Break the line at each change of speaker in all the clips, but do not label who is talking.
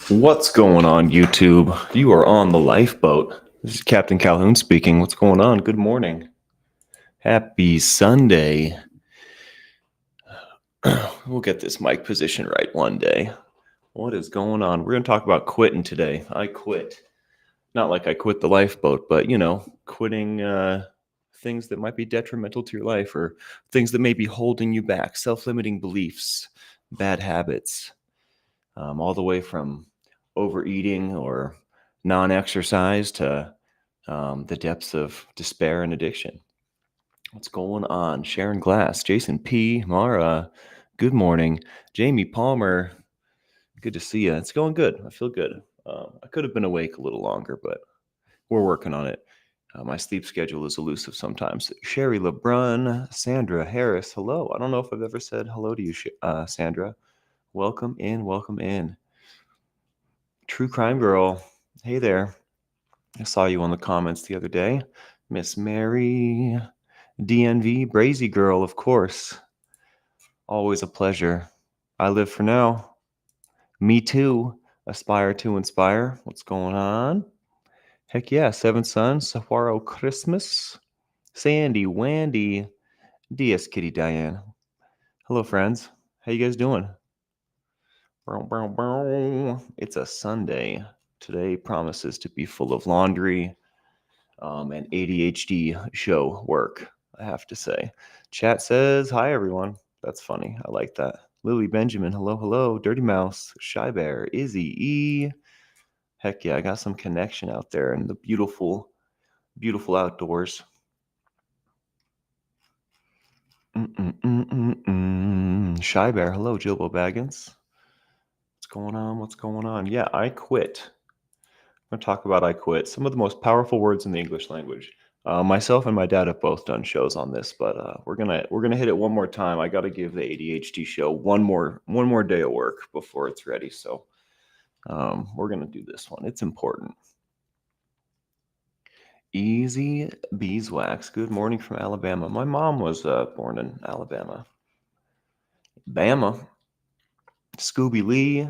What's going on, YouTube? You are on the lifeboat. This is Captain Calhoun speaking. What's going on? Good morning. Happy Sunday. We'll get this mic position right one day. What is going on? We're going to talk about quitting today. I quit. Not like I quit the lifeboat, but, quitting things that might be detrimental to your life or things that may be holding you back, self-limiting beliefs, bad habits, all the way from overeating or non-exercise to the depths of despair and addiction. What's going on? Sharon Glass, Jason P, Mara, good morning. Jamie Palmer, good to see you. It's going good. I feel good. I could have been awake a little longer, but we're working on it. My sleep schedule is elusive sometimes. Sherry LeBrun, Sandra Harris, hello. I don't know if I've ever said hello to you, Sandra. Welcome in, welcome in. True Crime Girl, hey there. I saw you on the comments the other day. Miss Mary, DNV, Brazy Girl, of course. Always a pleasure. I live for now. Me too. Aspire to inspire. What's going on? Heck yeah. Seven Sons, Saguaro Christmas. Sandy, Wandy, DS Kitty Diane. Hello, friends. How you guys doing? It's a Sunday. Today promises to be full of laundry and ADHD show work, I have to say. Chat says, hi, everyone. That's funny. I like that. Lily Benjamin, hello, hello. Dirty Mouse, Shy Bear, Izzy E. Heck yeah, I got some connection out there in the beautiful, beautiful outdoors. Shy Bear, hello, Jilbo Baggins. What's going on? What's going on? Yeah, I quit. I'm going to talk about I quit. Some of the most powerful words in the English language. Myself and my dad have both done shows on this, but we're gonna hit it one more time. I got to give the ADHD show one more day of work before it's ready. So we're gonna do this one. It's important. Easy Beeswax. Good morning from Alabama. My mom was born in Alabama. Bama. Scooby Lee.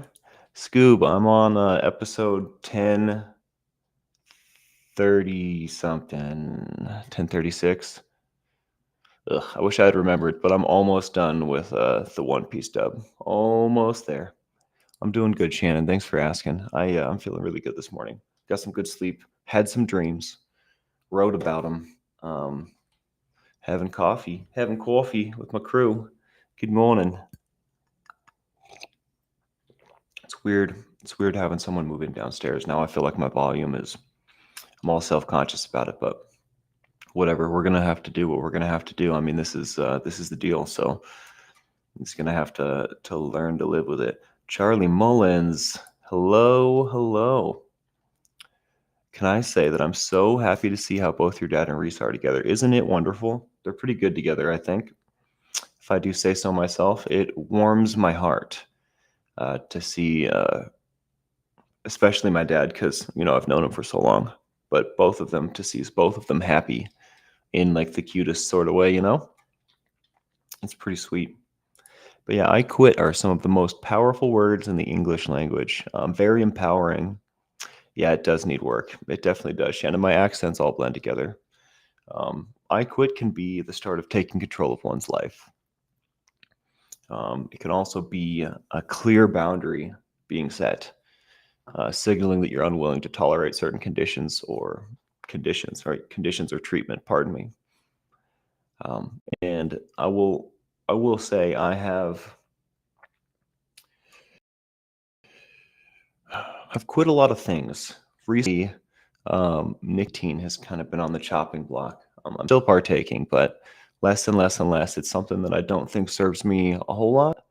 Scoob, I'm on episode 1030 something, 1036. Ugh, I wish I had remembered, but I'm almost done with the One Piece dub. Almost there. I'm doing good, Shannon. Thanks for asking. I'm feeling really good this morning. Got some good sleep. Had some dreams. Wrote about them. Having coffee with my crew. Good morning. It's weird. It's weird having someone moving downstairs. Now I feel like my volume is, I'm all self-conscious about it, but whatever. We're going to have to do what we're going to have to do. I mean, this is the deal. So I'm just going to have to learn to live with it. Charlie Mullins. Hello. Hello. Can I say that I'm so happy to see how both your dad and Reese are together? Isn't it wonderful? They're pretty good together, I think. If I do say so myself, it warms my heart to see, especially my dad, because, I've known him for so long, but both of them, to see both of them happy in like the cutest sort of way, It's pretty sweet. But yeah, I quit are some of the most powerful words in the English language. Very empowering. Yeah, it does need work. It definitely does, Shannon. My accents all blend together. I quit can be the start of taking control of one's life. It can also be a clear boundary being set, signaling that you're unwilling to tolerate certain conditions or treatment, pardon me. And I will say I've quit a lot of things. Recently, nicotine has kind of been on the chopping block. I'm still partaking, but less and less and less. It's something that I don't think serves me a whole lot,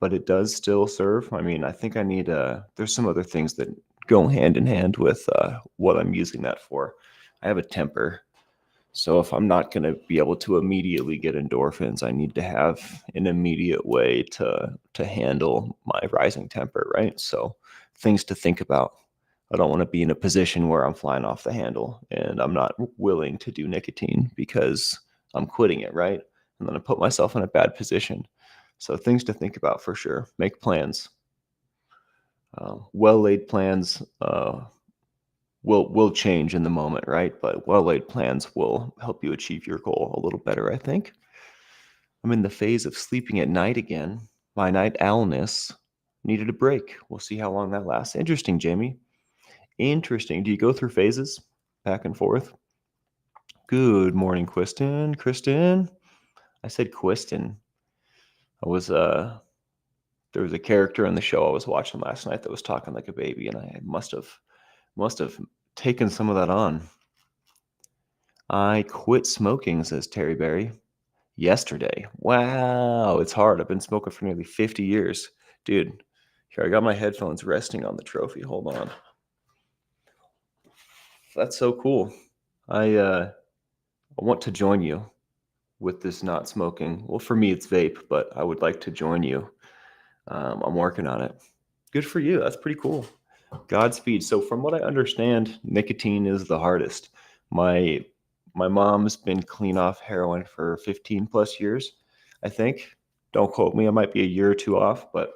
but it does still serve. I mean, I think I need there's some other things that go hand in hand with what I'm using that for. I have a temper. So if I'm not going to be able to immediately get endorphins, I need to have an immediate way to handle my rising temper, right? So things to think about. I don't want to be in a position where I'm flying off the handle and I'm not willing to do nicotine because I'm quitting it, right? And then I put myself in a bad position. So things to think about for sure. Make plans. Well-laid plans will change in the moment, right? But well-laid plans will help you achieve your goal a little better, I think. I'm in the phase of sleeping at night again. My night owlness needed a break. We'll see how long that lasts. Interesting, Jamie. Interesting. Do you go through phases back and forth? Good morning, Kristen. Kristen. I said Kristen. I was there was a character in the show I was watching last night that was talking like a baby, and I must have taken some of that on. I quit smoking, says Terry Berry. Yesterday. Wow, it's hard. I've been smoking for nearly 50 years. Dude, here, I got my headphones resting on the trophy. Hold on. That's so cool. I want to join you with this not smoking. Well, for me, it's vape, but I would like to join you. I'm working on it. Good for you. That's pretty cool. Godspeed. So, from what I understand, nicotine is the hardest. My my mom's been clean off heroin for 15 plus years, I think. Don't quote me. I might be a year or two off, but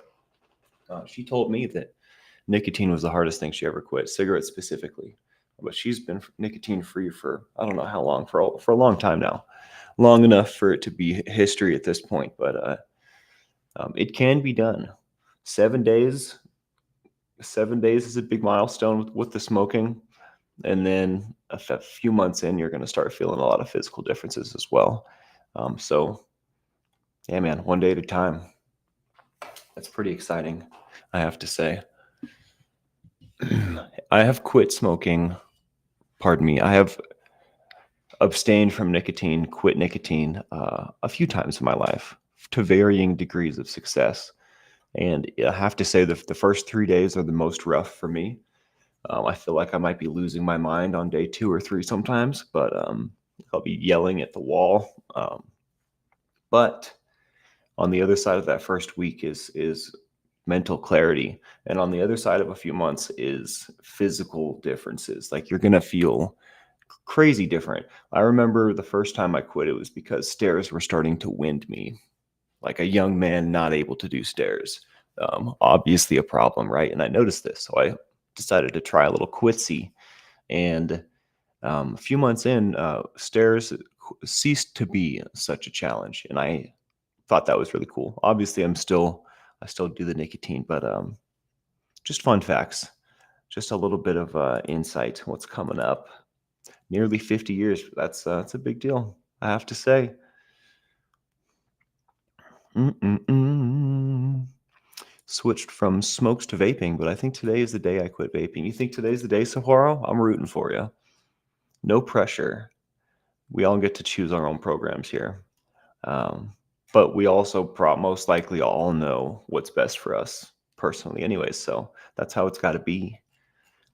she told me that nicotine was the hardest thing she ever quit, cigarettes specifically. But she's been nicotine free for I don't know how long, for a long time now, long enough for it to be history at this point. But it can be done. 7 days. 7 days is a big milestone with the smoking, and then a few months in, you're going to start feeling a lot of physical differences as well. So, yeah, man, one day at a time. That's pretty exciting, I have to say. I have quit smoking. Pardon me. I have abstained from nicotine, quit nicotine a few times in my life to varying degrees of success. And I have to say that the first 3 days are the most rough for me. I feel like I might be losing my mind on day 2 or 3 sometimes, but I'll be yelling at the wall. But on the other side of that first week is mental clarity, and on the other side of a few months is physical differences. Like you're gonna feel crazy different. I remember the first time I quit, it was because stairs were starting to wind me, like a young man not able to do stairs. Obviously a problem, right? And I noticed this, so I decided to try a little quitsy. And a few months in, stairs ceased to be such a challenge, and I thought that was really cool. Obviously, I still do the nicotine, but just fun facts, just a little bit of insight. What's coming up? Nearly 50 years. That's a big deal, I have to say. Mm-mm-mm. Switched from smokes to vaping, but I think today is the day I quit vaping. You think today's the day, Saguaro? I'm rooting for you. No pressure. We all get to choose our own programs here. But we also most likely all know what's best for us personally anyways. So that's how it's got to be.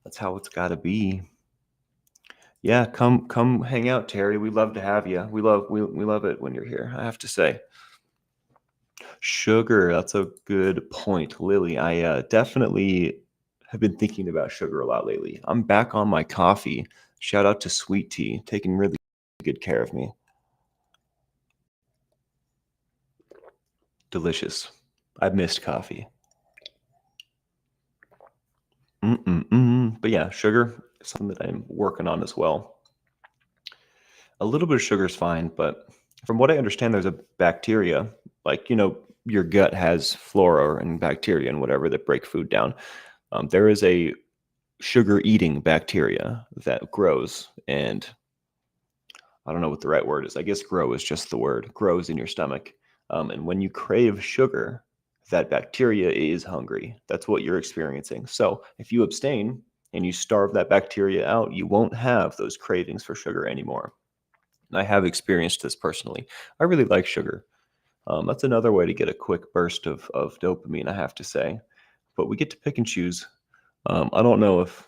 That's how it's got to be. Yeah, come hang out, Terry. We love to have you. We love it when you're here, I have to say. Sugar, that's a good point, Lily. I definitely have been thinking about sugar a lot lately. I'm back on my coffee. Shout out to Sweet Tea, taking really good care of me. Delicious. I've missed coffee. But yeah, sugar is something that I'm working on as well. A little bit of sugar is fine, but from what I understand, there's a bacteria, like, your gut has flora and bacteria and whatever that break food down. There is a sugar eating bacteria that grows, and I don't know what the right word is. I guess grow is just the word, grows in your stomach. And when you crave sugar, that bacteria is hungry. That's what you're experiencing. So if you abstain and you starve that bacteria out, you won't have those cravings for sugar anymore. And I have experienced this personally. I really like sugar. That's another way to get a quick burst of dopamine, I have to say. But we get to pick and choose. I don't know if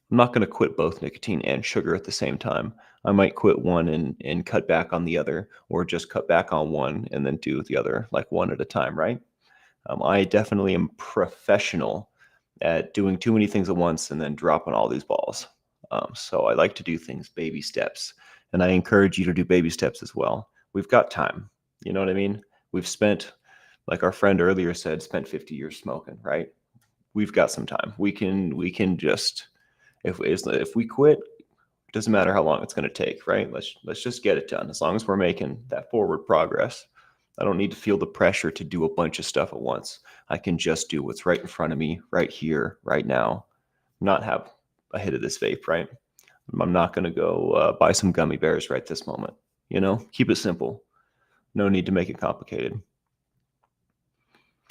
I'm not going to quit both nicotine and sugar at the same time. I might quit one and cut back on the other, or just cut back on one and then do the other, like one at a time, right? I definitely am professional at doing too many things at once and then dropping all these balls. So I like to do things baby steps, and I encourage you to do baby steps as well. We've got time. You know what I mean? We've spent, like our friend earlier said, spent 50 years smoking, right? We've got some time. We can just, if we quit, it doesn't matter how long it's going to take, right? Let's just get it done. As long as we're making that forward progress, I don't need to feel the pressure to do a bunch of stuff at once. I can just do what's right in front of me, right here, right now. Not have a hit of this vape, right? I'm not going to go buy some gummy bears right this moment. Keep it simple. No need to make it complicated.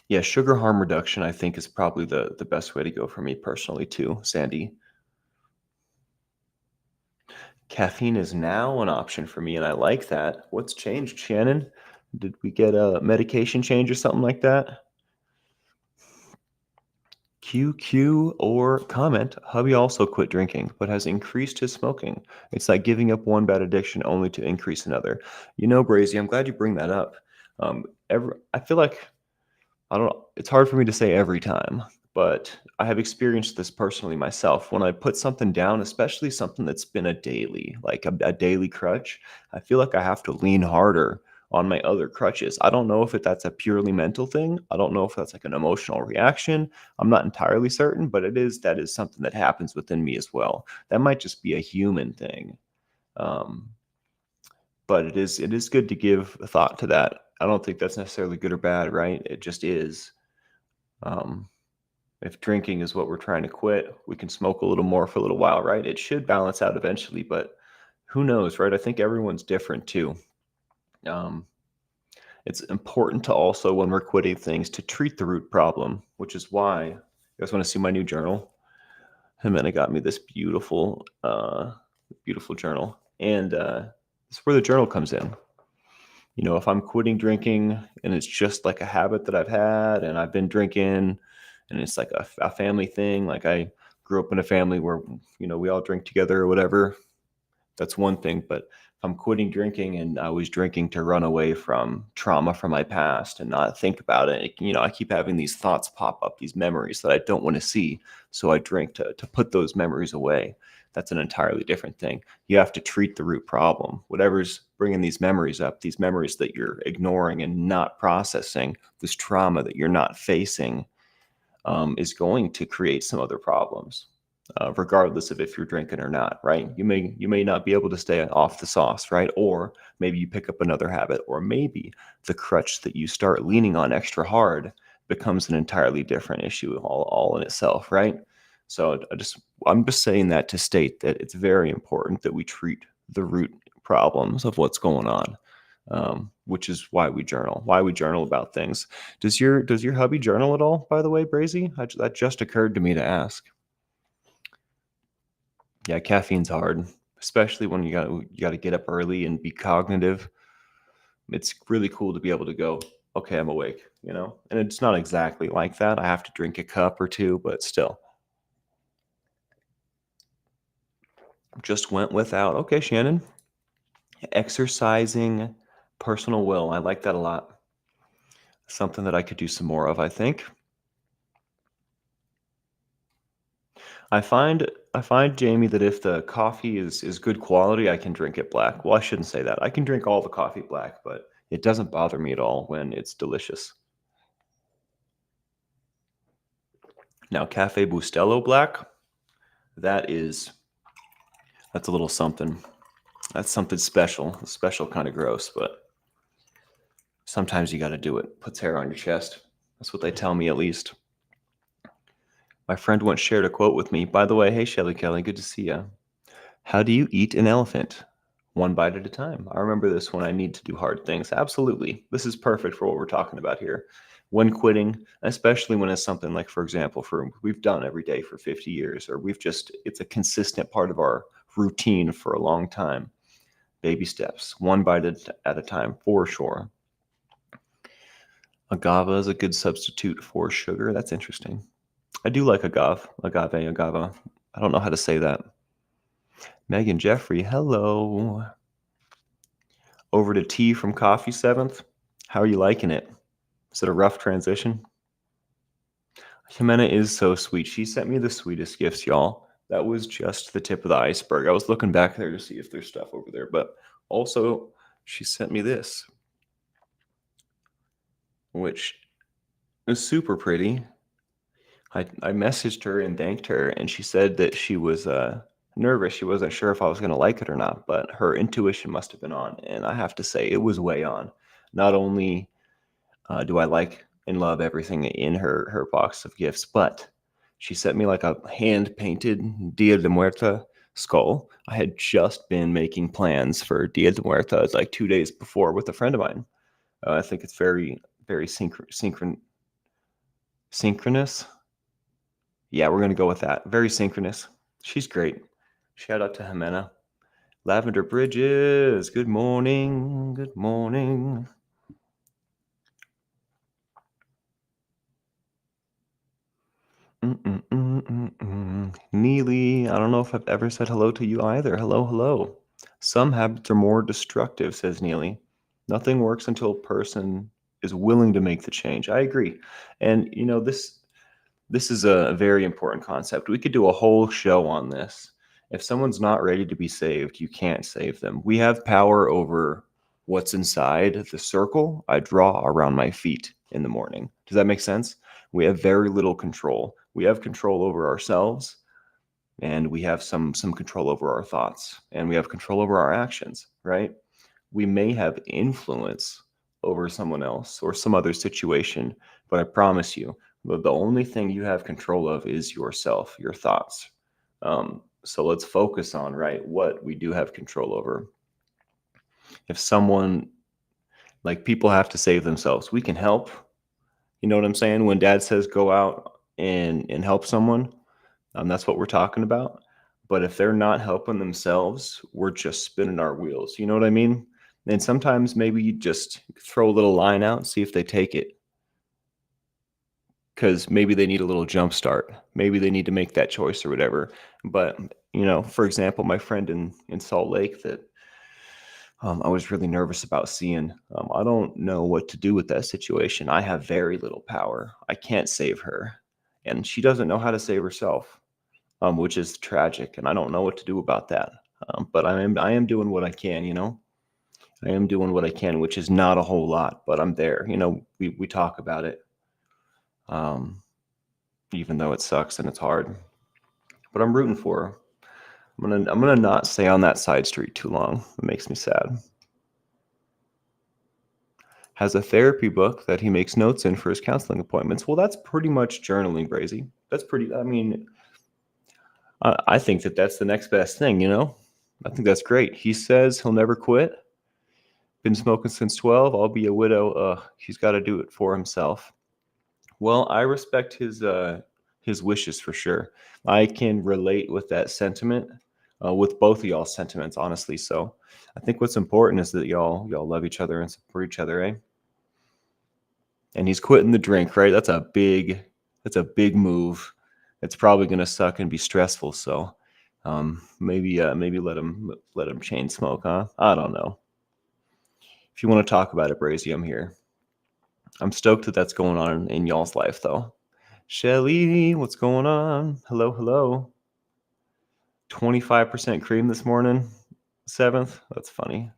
Yeah, sugar harm reduction, I think, is probably the best way to go for me personally, too, Sandy. Caffeine is now an option for me, and I like that. What's changed, Shannon? Did we get a medication change or something like that? QQ or comment, hubby also quit drinking, but has increased his smoking. It's like giving up one bad addiction only to increase another. Brazy, I'm glad you bring that up. I feel like I don't know. It's hard for me to say every time, but I have experienced this personally myself. When I put something down, especially something that's been a daily, like a daily crutch, I feel like I have to lean harder on my other crutches. I don't know if that's a purely mental thing. I don't know if that's like an emotional reaction. I'm not entirely certain, but that is something that happens within me as well. That might just be a human thing. Um, but it is good to give a thought to that. I don't think that's necessarily good or bad, right? It just is. Um, if drinking is what we're trying to quit, we can smoke a little more for a little while, right? It should balance out eventually, but who knows, right? I think everyone's different too. Um, it's important to also, when we're quitting things, to treat the root problem, which is why you guys want to see my new journal. Jimena got me this beautiful journal, and this is where the journal comes in. If I'm quitting drinking and it's just like a habit that I've had and I've been drinking and it's like a family thing, like I grew up in a family where, we all drink together or whatever, that's one thing. But if I'm quitting drinking and I was drinking to run away from trauma from my past and not think about it, I keep having these thoughts pop up, these memories that I don't want to see. So I drink to put those memories away. That's an entirely different thing. You have to treat the root problem. Whatever's bringing these memories up, these memories that you're ignoring and not processing, this trauma that you're not facing, is going to create some other problems, regardless of if you're drinking or not, right? You may not be able to stay off the sauce, right? Or maybe you pick up another habit, or maybe the crutch that you start leaning on extra hard becomes an entirely different issue all in itself, right? So I'm just saying that to state that it's very important that we treat the root problems of what's going on, which is why we journal about things. Does your hubby journal at all, by the way, Brazy? That just occurred to me to ask. Yeah, caffeine's hard, especially when you got to get up early and be cognitive. It's really cool to be able to go, okay, I'm awake, And it's not exactly like that. I have to drink a cup or two, but still. Just went without. Okay, Shannon. Exercising personal will. I like that a lot. Something that I could do some more of, I think. I find, Jamie, that if the coffee is good quality, I can drink it black. Well, I shouldn't say that. I can drink all the coffee black, but it doesn't bother me at all when it's delicious. Now, Cafe Bustelo black, that is that's a little something. That's something special, a special kind of gross, but sometimes you got to do it. Puts hair on your chest. That's what they tell me, at least. My friend once shared a quote with me. By the way, hey Shelly Kelly, good to see you. How do you eat an elephant? One bite at a time. I remember this when I need to do hard things. Absolutely. This is perfect for what we're talking about here. When quitting, especially when it's something like, for example, we've done every day for 50 years, or it's a consistent part of our routine for a long time. Baby steps, one bite at a time, for sure. Agave is a good substitute for sugar. That's interesting. I do like agave. I don't know how to say that. Megan Jeffrey, hello. Over to tea from coffee, 7th. How are you liking it? Is it a rough transition? Jimena is so sweet. She sent me the sweetest gifts, y'all. That was just the tip of the iceberg. I was looking back there to see if there's stuff over there, but also she sent me this, which is super pretty. I messaged her and thanked her, and she said that she was nervous. She wasn't sure if I was going to like it or not, but her intuition must have been on. And I have to say, it was way on. Not only do I like and love everything in her box of gifts, but she sent me like a hand painted Dia de Muerta skull. I had just been making plans for Dia de Muerta like 2 days before with a friend of mine. I think it's very, very synchronous. Yeah, we're going to go with that. Very synchronous. She's great. Shout out to Jimena. Lavender Bridges. Good morning. Good morning. Neely, I don't know if I've ever said hello to you either. Hello, hello. Some habits are more destructive, says Neely. Nothing works until a person is willing to make the change. I agree. And this is a very important concept. We could do a whole show on this. If someone's not ready to be saved, you can't save them. We have power over what's inside the circle I draw around my feet in the morning. Does that make sense? We have very little control. We have control over ourselves, and we have some control over our thoughts, and we have control over our actions, right? We may have influence over someone else or some other situation, but I promise you, the only thing you have control of is yourself, your thoughts. So let's focus on, right, what we do have control over. If someone, like, people have to save themselves, we can help. You know what I'm saying? When dad says go out and help someone, that's what we're talking about. But if they're not helping themselves, we're just spinning our wheels. You know what I mean? And sometimes maybe you just throw a little line out and see if they take it. Because maybe they need a little jump start. Maybe they need to make that choice or whatever. But, for example, my friend in Salt Lake that I was really nervous about seeing, I don't know what to do with that situation. I have very little power. I can't save her. And she doesn't know how to save herself. Which is tragic, and I don't know what to do about that. But I am doing what I can. I am doing what I can, which is not a whole lot, but I'm there. We talk about it, even though it sucks and it's hard. But I'm rooting for her. I'm gonna not stay on that side street too long. It makes me sad. Has a therapy book that he makes notes in for his counseling appointments. Well, that's pretty much journaling, Brazy. That's pretty. I mean, I think that's the next best thing. I think that's great. He says he'll never quit. Been smoking since 12. I'll be a widow. He's got to do it for himself. Well, I respect his wishes for sure. I can relate with that sentiment, with both of y'all's sentiments, honestly. So I think what's important is that y'all love each other and support each other, eh? And he's quitting the drink, right? That's a big move. It's probably gonna suck and be stressful. So maybe let him chain smoke, huh? I don't know. If you want to talk about it, Brazy, I'm here. I'm stoked that that's going on in y'all's life, though. Shelly, what's going on? Hello, hello. 25% cream this morning. 7th. That's funny.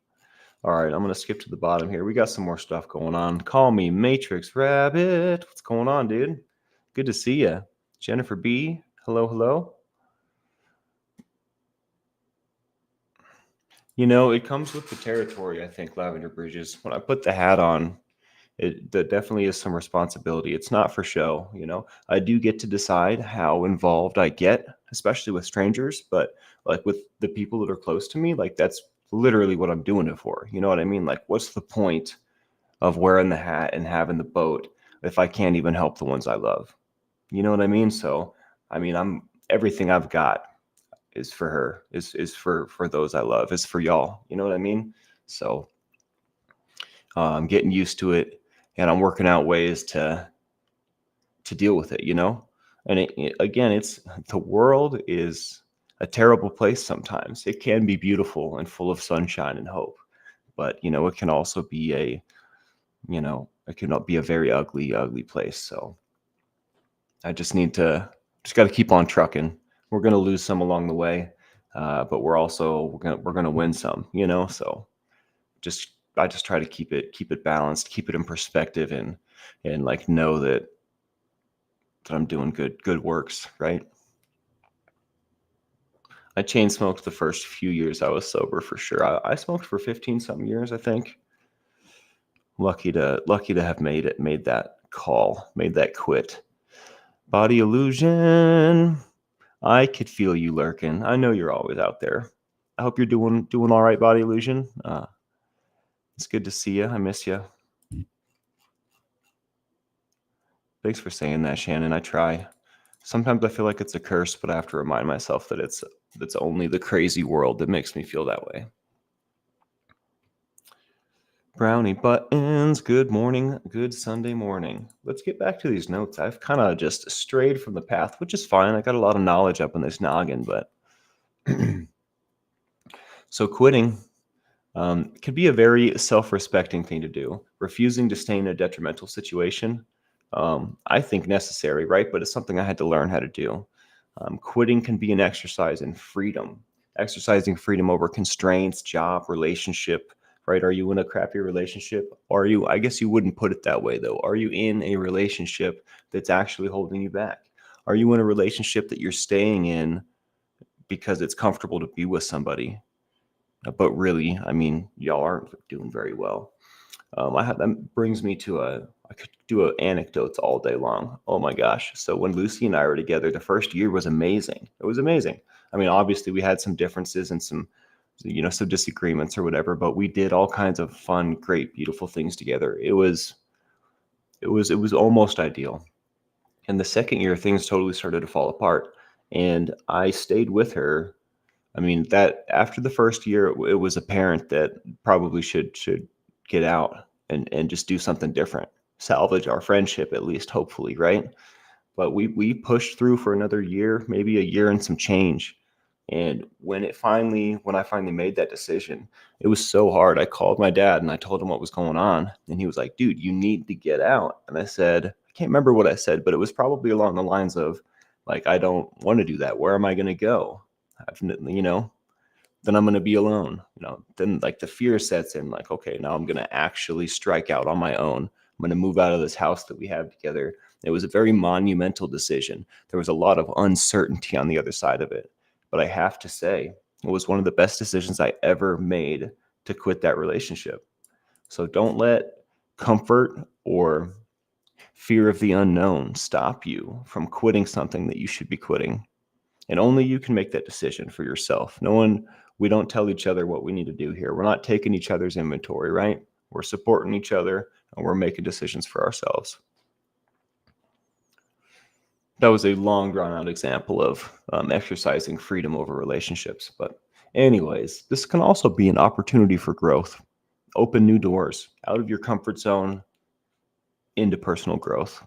All right, I'm going to skip to the bottom here. We got some more stuff going on. Call me Matrix Rabbit. What's going on, dude? Good to see you. Jennifer B. Hello, hello. It comes with the territory, I think, Lavender Bridges. When I put the hat on, there definitely is some responsibility. It's not for show. I do get to decide how involved I get, especially with strangers, but like with the people that are close to me, like that's literally what I'm doing it for. You know what I mean? Like, what's the point of wearing the hat and having the boat if I can't even help the ones I love? You know what I mean? So, I mean, everything I've got is for her, is for those I love, is for y'all. You know what I mean? So I'm getting used to it, and I'm working out ways to deal with it, and again, it's the world is a terrible place. Sometimes it can be beautiful and full of sunshine and hope, but it can also be it can be a very ugly place. So I just got to keep on trucking. We're going to lose some along the way, but we're going to win some, so I just try to keep it balanced, keep it in perspective, and like know that I'm doing good works, right? I chain smoked the first few years I was sober for sure. I smoked for 15 something years, I think. Lucky to have made that call, made that quit. Body illusion. I could feel you lurking. I know you're always out there. I hope you're doing all right, Body Illusion. It's good to see you. I miss you. Thanks for saying that, Shannon. I try. Sometimes I feel like it's a curse, but I have to remind myself that it's only the crazy world that makes me feel that way. Brownie buttons. Good morning. Good Sunday morning. Let's get back to these notes. I've kind of just strayed from the path, which is fine. I got a lot of knowledge up in this noggin, but so quitting can be a very self-respecting thing to do. Refusing to stay in a detrimental situation, I think necessary, right? But it's something I had to learn how to do. Quitting can be an exercise in freedom, exercising freedom over constraints, job, relationship, right? Are you in a crappy relationship? Or are you, I guess you wouldn't put it that way though. Are you in a relationship that's actually holding you back? Are you in a relationship that you're staying in because it's comfortable to be with somebody? But really, I mean, y'all aren't doing very well. That brings me to I could do anecdotes all day long. Oh my gosh. So when Lucy and I were together, the first year was amazing. It was amazing. I mean, obviously we had some differences and some disagreements or whatever, but we did all kinds of fun, great, beautiful things together. It was almost ideal. And the second year, things totally started to fall apart. And I stayed with her. I mean, that after the first year, it was apparent that probably should get out and just do something different, salvage our friendship at least, hopefully, right? But we pushed through for another year, maybe a year and some change. And when I finally made that decision, it was so hard. I called my dad and I told him what was going on, and he was like, "Dude, you need to get out." And I said, I can't remember what I said, but it was probably along the lines of, like, I don't want to do that. Where am I going to go? Then I'm going to be alone. Then like the fear sets in, like, okay, now I'm going to actually strike out on my own. I'm going to move out of this house that we have together. It was a very monumental decision. There was a lot of uncertainty on the other side of it. But I have to say, it was one of the best decisions I ever made to quit that relationship. So don't let comfort or fear of the unknown stop you from quitting something that you should be quitting. And only you can make that decision for yourself. We don't tell each other what we need to do here. We're not taking each other's inventory, right? We're supporting each other and we're making decisions for ourselves. That was a long drawn out example of exercising freedom over relationships. But anyways, this can also be an opportunity for growth. Open new doors out of your comfort zone into personal growth.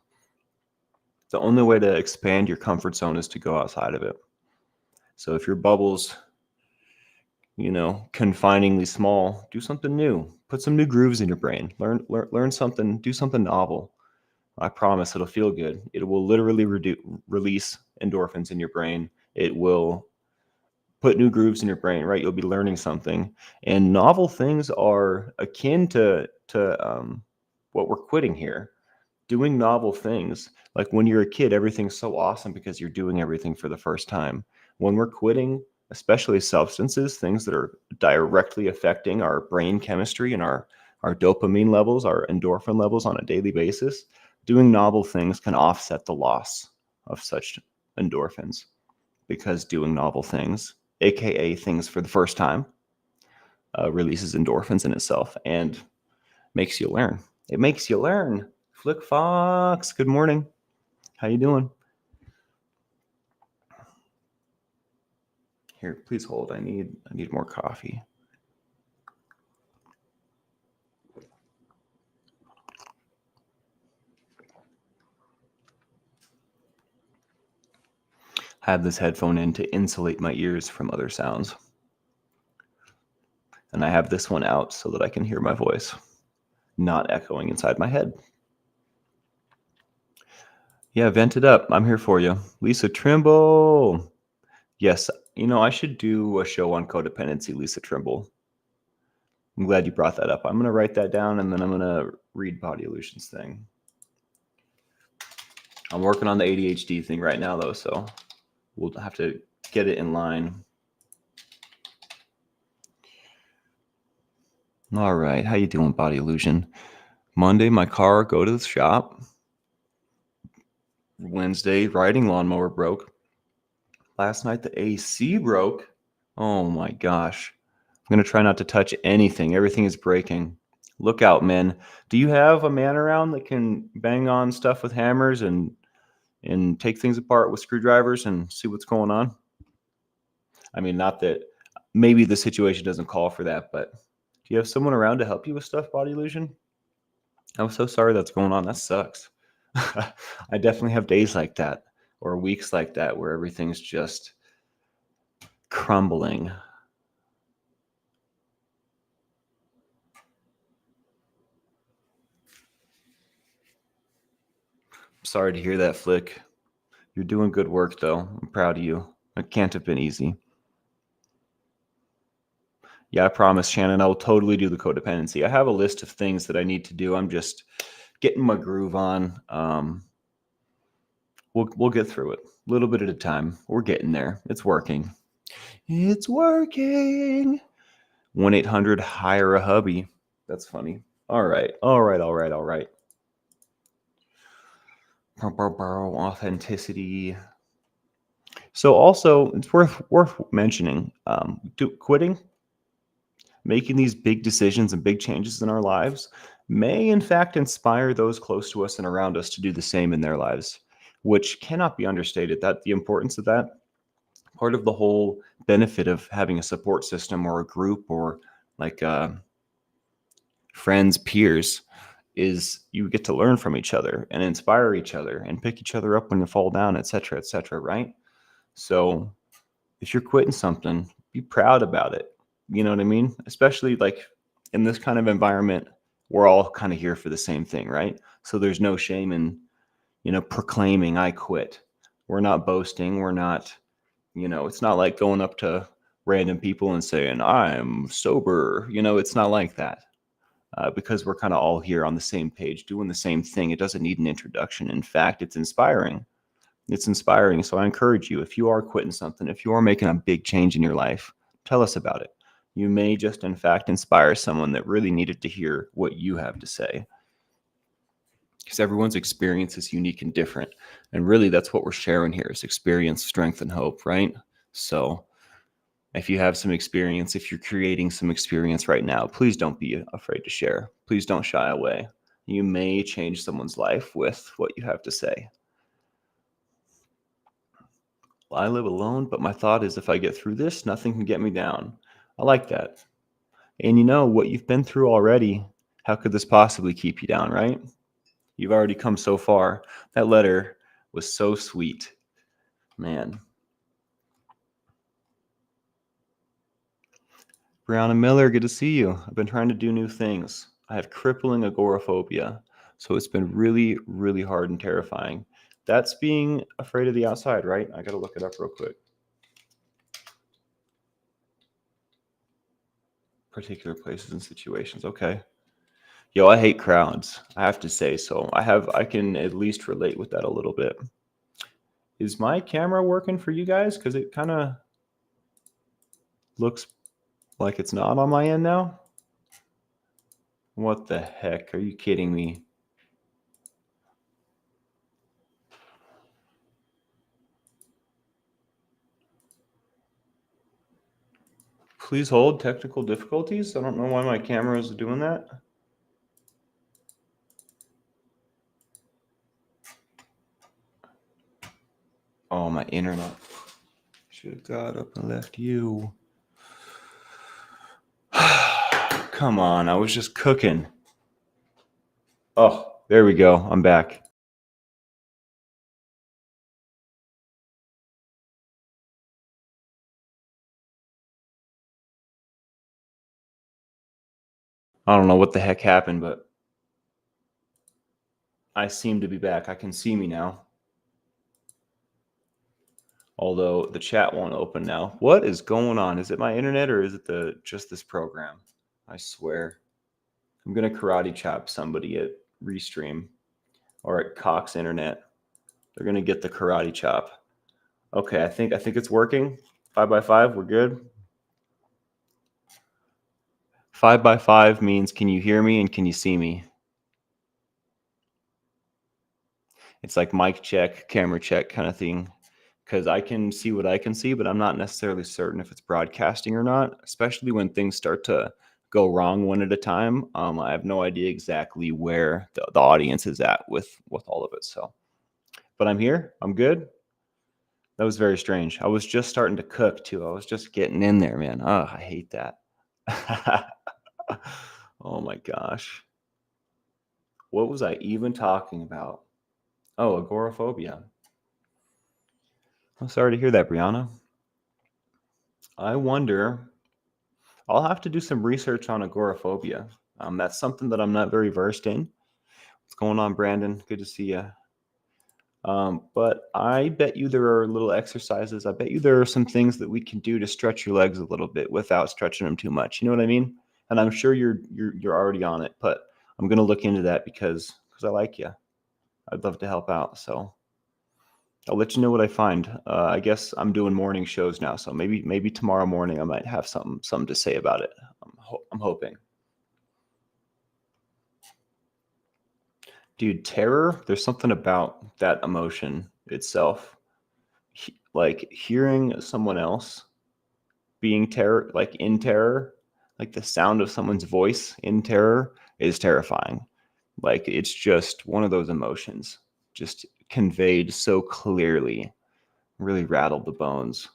The only way to expand your comfort zone is to go outside of it. So if your bubble's, confiningly small, do something new. Put some new grooves in your brain. Learn something, do something novel. I promise it'll feel good. It will literally release endorphins in your brain. It will put new grooves in your brain, right? You'll be learning something. And novel things are akin to what we're quitting here. Doing novel things. Like when you're a kid, everything's so awesome because you're doing everything for the first time. When we're quitting, especially substances, things that are directly affecting our brain chemistry and our dopamine levels, our endorphin levels on a daily basis, doing novel things can offset the loss of such endorphins, because doing novel things, aka things for the first time, releases endorphins in itself and makes you learn. It makes you learn. Flick Fox, good morning. How you doing? Here, please hold. I need more coffee. I have this headphone in to insulate my ears from other sounds. And I have this one out so that I can hear my voice not echoing inside my head. Yeah, vent it up. I'm here for you. Lisa Trimble. Yes, I should do a show on codependency, Lisa Trimble. I'm glad you brought that up. I'm going to write that down and then I'm going to read Body Illusions thing. I'm working on the ADHD thing right now, though, so we'll have to get it in line. All right, how you doing, Body Illusion? Monday, my car, go to the shop. Wednesday, riding lawnmower broke. Last night, the AC broke. Oh my gosh. I'm going to try not to touch anything. Everything is breaking. Look out, men. Do you have a man around that can bang on stuff with hammers and take things apart with screwdrivers and see what's going on? I mean, not that maybe the situation doesn't call for that, but do you have someone around to help you with stuff, Body Illusion? I'm so sorry that's going on. That sucks. I definitely have days like that or weeks like that where everything's just crumbling. Sorry to hear that, Flick. You're doing good work, though. I'm proud of you. It can't have been easy. Yeah, I promise, Shannon, I will totally do the codependency. I have a list of things that I need to do. I'm just getting my groove on. We'll get through it a little bit at a time. We're getting there. It's working. It's working. 1-800 hire a hubby. That's funny. All right. Authenticity. So also, it's worth mentioning. Quitting, making these big decisions and big changes in our lives may, in fact, inspire those close to us and around us to do the same in their lives, which cannot be understated. That the importance of that, part of the whole benefit of having a support system or a group or like friends, peers, is you get to learn from each other and inspire each other and pick each other up when you fall down, et cetera, right? So if you're quitting something, be proud about it. You know what I mean? Especially like in this kind of environment, we're all kind of here for the same thing, right? So there's no shame in, proclaiming I quit. We're not boasting. We're not, it's not like going up to random people and saying, I'm sober. It's not like that. Because we're kind of all here on the same page doing the same thing. It doesn't need an introduction. In fact, it's inspiring. It's inspiring. So I encourage you, if you are quitting something, if you are making a big change in your life, tell us about it. You may just, in fact, inspire someone that really needed to hear what you have to say. Because everyone's experience is unique and different. And really, that's what we're sharing here is experience, strength, and hope, right? So if you have some experience, if you're creating some experience right now, please don't be afraid to share. Please don't shy away. You may change someone's life with what you have to say. I live alone, but my thought is if I get through this, nothing can get me down. I like that. And what you've been through already, how could this possibly keep you down, right? You've already come so far. That letter was so sweet. Man. Brianna Miller, good to see you. I've been trying to do new things. I have crippling agoraphobia. So it's been really, really hard and terrifying. That's being afraid of the outside, right? I got to look it up real quick. Particular places and situations. Okay. Yo, I hate crowds. I have to say so. I can at least relate with that a little bit. Is my camera working for you guys? Because it kind of looks like it's not on my end now. What the heck? Are you kidding me? Please hold technical difficulties. I don't know why my camera is doing that. Oh, my internet. Should have got up and left you. Come on, I was just cooking. Oh, there we go. I'm back. I don't know what the heck happened, but I seem to be back. I can see me now. Although the chat won't open now. What is going on? Is it my internet or is it just this program? I swear. I'm gonna karate chop somebody at Restream or at Cox Internet. They're gonna get the karate chop. Okay, I think it's working. 5x5, we're good. 5x5 means can you hear me and can you see me? It's like mic check, camera check kind of thing. Because I can see what I can see, but I'm not necessarily certain if it's broadcasting or not, especially when things start to go wrong one at a time. I have no idea exactly where the audience is at with all of it. So, but I'm here. I'm good. That was very strange. I was just starting to cook too. I was just getting in there, man. Oh, I hate that. Oh my gosh. What was I even talking about? Oh, agoraphobia. I'm sorry to hear that, Brianna. I wonder, I'll have to do some research on agoraphobia. That's something that I'm not very versed in. What's going on, Brandon? Good to see you. But I bet you there are little exercises. I bet you there are some things that we can do to stretch your legs a little bit without stretching them too much. You know what I mean? And I'm sure you're already on it, but I'm gonna look into that because I like you. I'd love to help out. So I'll let you know what I find. I guess I'm doing morning shows now, so maybe tomorrow morning I might have something to say about it. I'm hoping. Dude, terror, there's something about that emotion itself. Like hearing someone else being terror, like in terror, like the sound of someone's voice in terror is terrifying. Like it's just one of those emotions, just conveyed so clearly, really rattled the bones.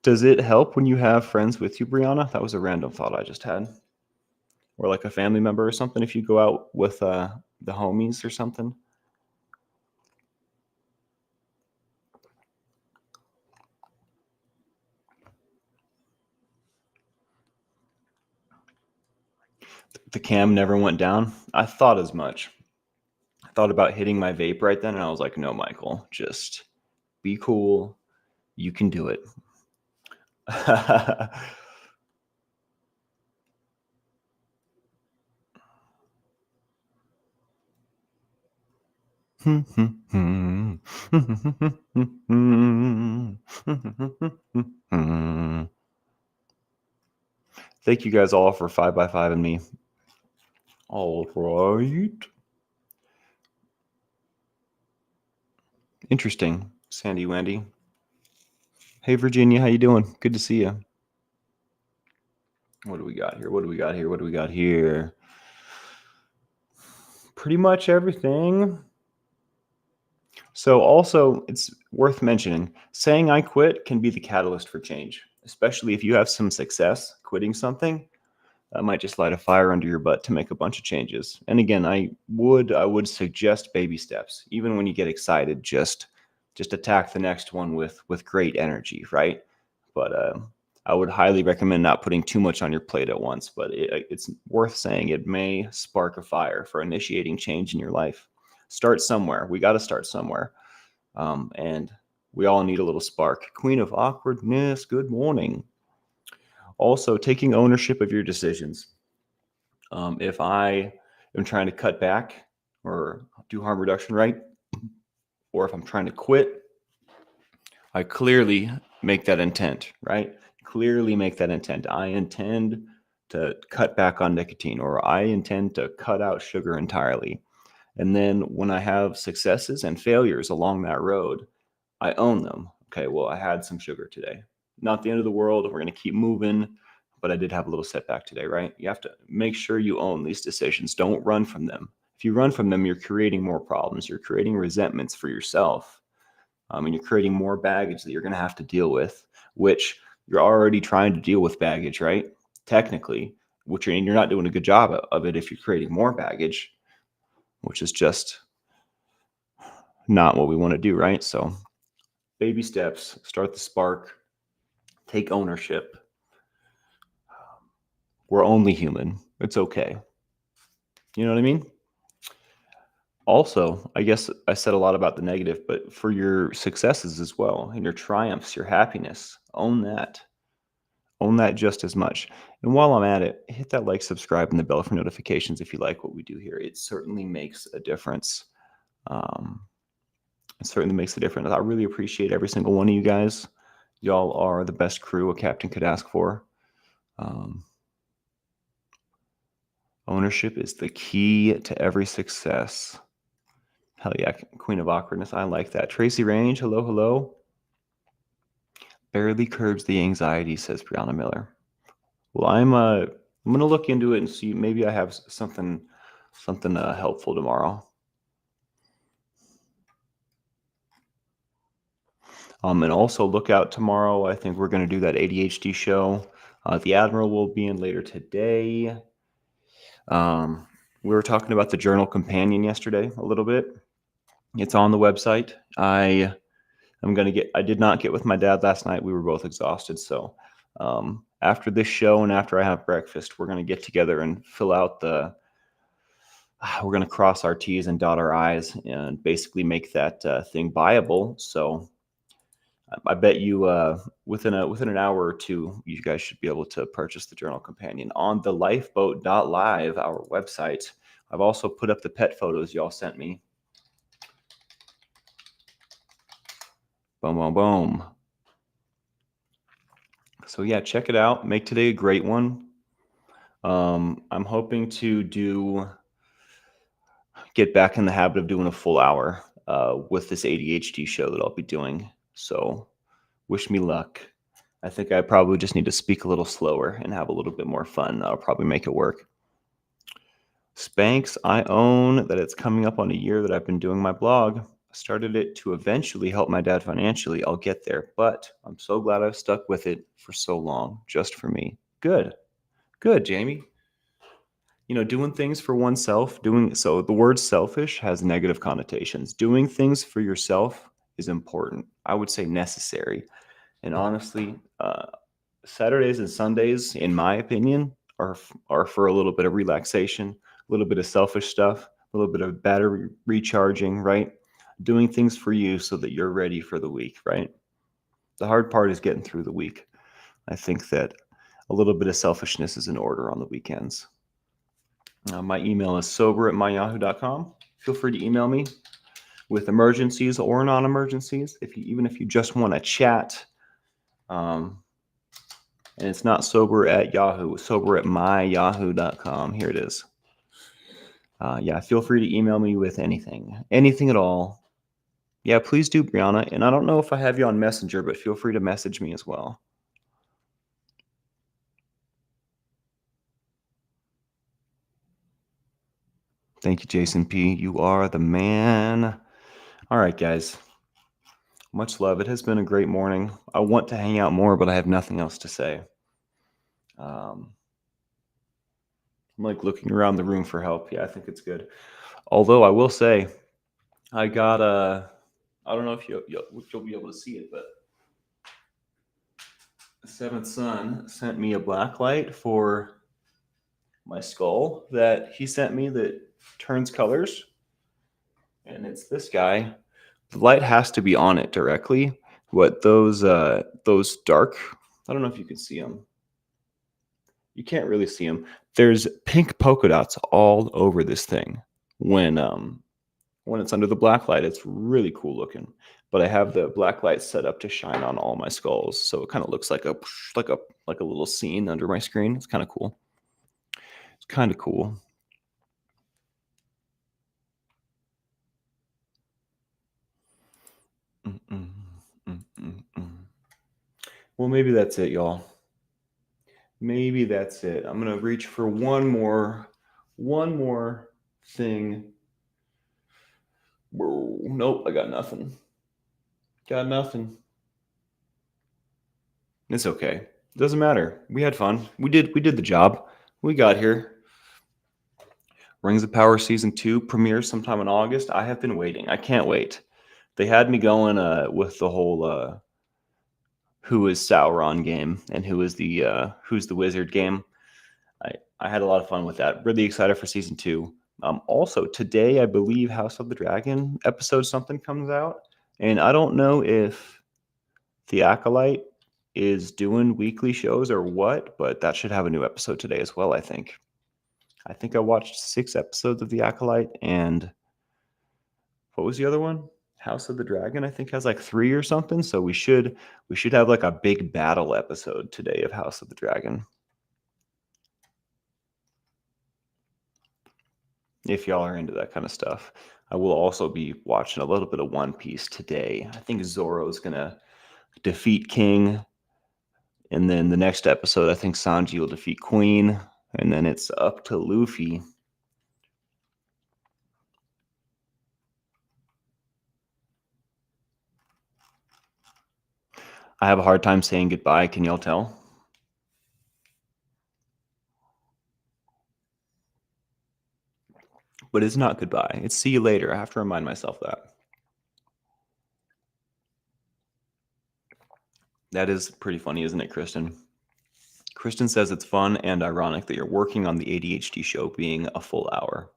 Does it help when you have friends with you, Brianna? That was a random thought I just had. Or like a family member or something if you go out with the homies or something. The cam never went down. I thought as much. I thought about hitting my vape right then, and I was like, no, Michael, just be cool. You can do it. Thank you guys all for 5x5 and me. All right. Interesting, Sandy Wendy. Hey, Virginia, how you doing? Good to see you. What do we got here? What do we got here? What do we got here? Pretty much everything. So also, it's worth mentioning, saying I quit can be the catalyst for change, especially if you have some success quitting something. That might just light a fire under your butt to make a bunch of changes. And again, I would suggest baby steps. Even when you get excited, just attack the next one with great energy, right? But I would highly recommend not putting too much on your plate at once. But it's worth saying it may spark a fire for initiating change in your life. Start somewhere. We got to start somewhere, and we all need a little spark. Queen of awkwardness. Good morning. Also, taking ownership of your decisions. If I am trying to cut back or do harm reduction right, or if I'm trying to quit, I clearly make that intent, right? Clearly make that intent. I intend to cut back on nicotine, or I intend to cut out sugar entirely. And then when I have successes and failures along that road, I own them. Okay, well, I had some sugar today. Not the end of the world. We're going to keep moving, but I did have a little setback today, right? You have to make sure you own these decisions. Don't run from them. If you run from them, you're creating more problems. You're creating resentments for yourself. And you're creating more baggage that you're going to have to deal with, which you're already trying to deal with baggage, right? Technically, which you're not doing a good job of it if you're creating more baggage, which is just not what we want to do, right? So baby steps, start the spark, take ownership. We're only human. It's okay. You know what I mean? Also, I guess I said a lot about the negative, but for your successes as well and your triumphs, your happiness, own that. Own that just as much. And while I'm at it, hit that like, subscribe, and the bell for notifications if you like what we do here. It certainly makes a difference. Um, it certainly makes a difference. I really appreciate every single one of you guys. Y'all are the best crew a captain could ask for. Um, ownership is the key to every success. Hell yeah, Queen of Awkwardness. I like that. Tracy Range, hello, hello. Barely curbs the anxiety, says Brianna Miller. Well, I'm gonna look into it and see. Maybe I have something helpful tomorrow. And also look out tomorrow. I think we're gonna do that ADHD show. The Admiral will be in later today. We were talking about the journal companion yesterday a little bit. It's on the website. I did not get with my dad last night. We were both exhausted. So after this show and after I have breakfast, we're gonna get together and fill out we're going to cross our T's and dot our I's and basically make that thing buyable. So I bet you within an hour or two, you guys should be able to purchase the journal companion on thelifeboat.live, our website. I've also put up the pet photos y'all sent me. Boom, boom, boom. So yeah, check it out. Make today a great one. I'm hoping to get back in the habit of doing a full hour with this ADHD show that I'll be doing. So wish me luck. I think I probably just need to speak a little slower and have a little bit more fun. That'll probably make it work. Spanx, I own that it's coming up on a year that I've been doing my blog. I started it to eventually help my dad financially. I'll get there, but I'm so glad I've stuck with it for so long, just for me. Good. Good, Jamie. Doing things for oneself, the word selfish has negative connotations. Doing things for yourself is important. I would say necessary. And honestly, Saturdays and Sundays, in my opinion, are for a little bit of relaxation, a little bit of selfish stuff, a little bit of battery recharging, right? Doing things for you so that you're ready for the week, right? The hard part is getting through the week. I think that a little bit of selfishness is in order on the weekends. My email is sober@myyahoo.com. Feel free to email me with emergencies or non-emergencies. Even if you just want to chat, and it's not sober at Yahoo, sober at myyahoo.com. Here it is. Yeah, feel free to email me with anything at all. Yeah, please do, Brianna. And I don't know if I have you on Messenger, but feel free to message me as well. Thank you, Jason P. You are the man. All right, guys. Much love. It has been a great morning. I want to hang out more, but I have nothing else to say. I'm like looking around the room for help. Yeah, I think it's good. Although I will say, I got I don't know if you'll be able to see it, but the seventh son sent me a black light for my skull that he sent me that turns colors, and it's this guy. The light has to be on it directly. What those dark? I don't know if you can see them. You can't really see them. There's pink polka dots all over this thing. When it's under the black light, it's really cool looking. But I have the black light set up to shine on all my skulls, so it kind of looks like a little scene under my screen. It's kind of cool. It's kind of cool. Well, maybe that's it, y'all. Maybe that's it. I'm gonna reach for one more thing. Whoa, nope, I got nothing. Got nothing. It's okay. Doesn't matter. We had fun. We did the job. We got here. Rings of Power Season 2 premieres sometime in August. I have been waiting. I can't wait. They had me going with the whole who is Sauron game and who's the wizard game. I had a lot of fun with that. Really excited for Season 2. Also, today, I believe House of the Dragon episode something comes out. And I don't know if The Acolyte is doing weekly shows or what, but that should have a new episode today as well, I think. I think I watched 6 episodes of The Acolyte, and what was the other one? House of the Dragon, I think, has like 3 or something. So we should have like a big battle episode today of House of the Dragon. If y'all are into that kind of stuff. I will also be watching a little bit of One Piece today. I think Zoro's gonna defeat King, and then the next episode, I think Sanji will defeat Queen, and then it's up to Luffy. I have a hard time saying goodbye. Can y'all tell? But it's not goodbye. It's see you later. I have to remind myself that. That is pretty funny, isn't it, Kristen? Kristen says it's fun and ironic that you're working on the ADHD show being a full hour.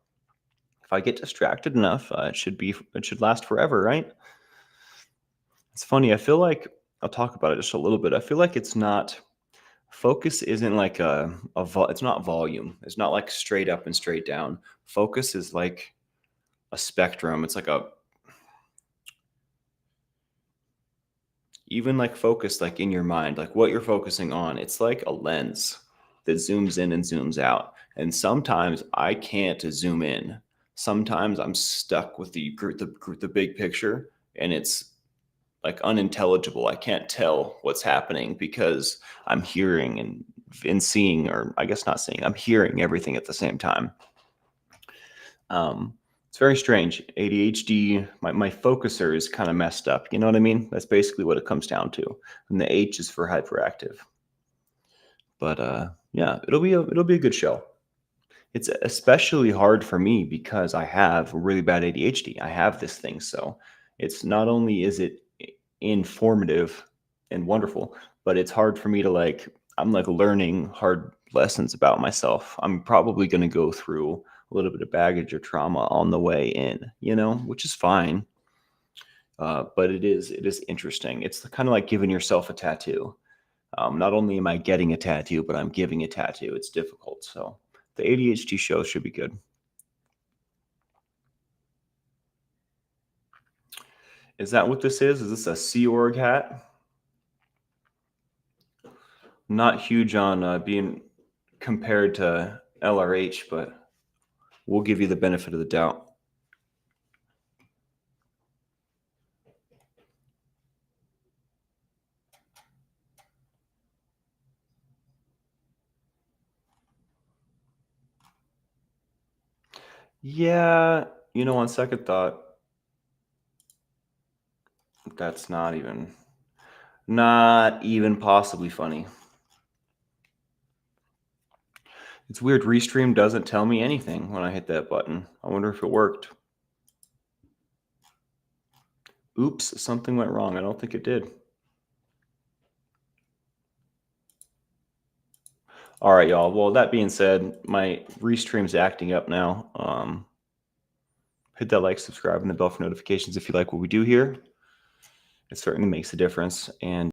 If I get distracted enough, it should last forever, right? It's funny. I feel like I'll talk about it just a little bit. I feel like it's not focus isn't like it's not volume. It's not like straight up and straight down. Focus is like a spectrum. It's like even like focus like in your mind, like what you're focusing on. It's like a lens that zooms in and zooms out. And sometimes I can't zoom in. Sometimes I'm stuck with the big picture, and it's like unintelligible. I can't tell what's happening because I'm hearing and seeing, or I guess not seeing. I'm hearing everything at the same time. It's very strange. ADHD, my focuser is kind of messed up. You know what I mean? That's basically what it comes down to. And the H is for hyperactive. But yeah, it'll be a good show. It's especially hard for me because I have really bad ADHD. I have this thing, so it's not only is it informative and wonderful, but it's hard for me to like. I'm like learning hard lessons about myself. I'm probably going to go through a little bit of baggage or trauma on the way in, which is fine. But it is interesting. It's kind of like giving yourself a tattoo. Not only am I getting a tattoo, but I'm giving a tattoo. It's difficult. So the ADHD show should be good. Is that what this is? Is this a Sea Org hat? Not huge on being compared to LRH, but we'll give you the benefit of the doubt. Yeah, on second thought, that's not even possibly funny. It's weird. Restream doesn't tell me anything when I hit that button. I wonder if it worked. Oops, something went wrong. I don't think it did. All right, y'all. Well, that being said, my Restream's acting up now. Hit that like, subscribe, and the bell for notifications if you like what we do here. It certainly makes a difference. And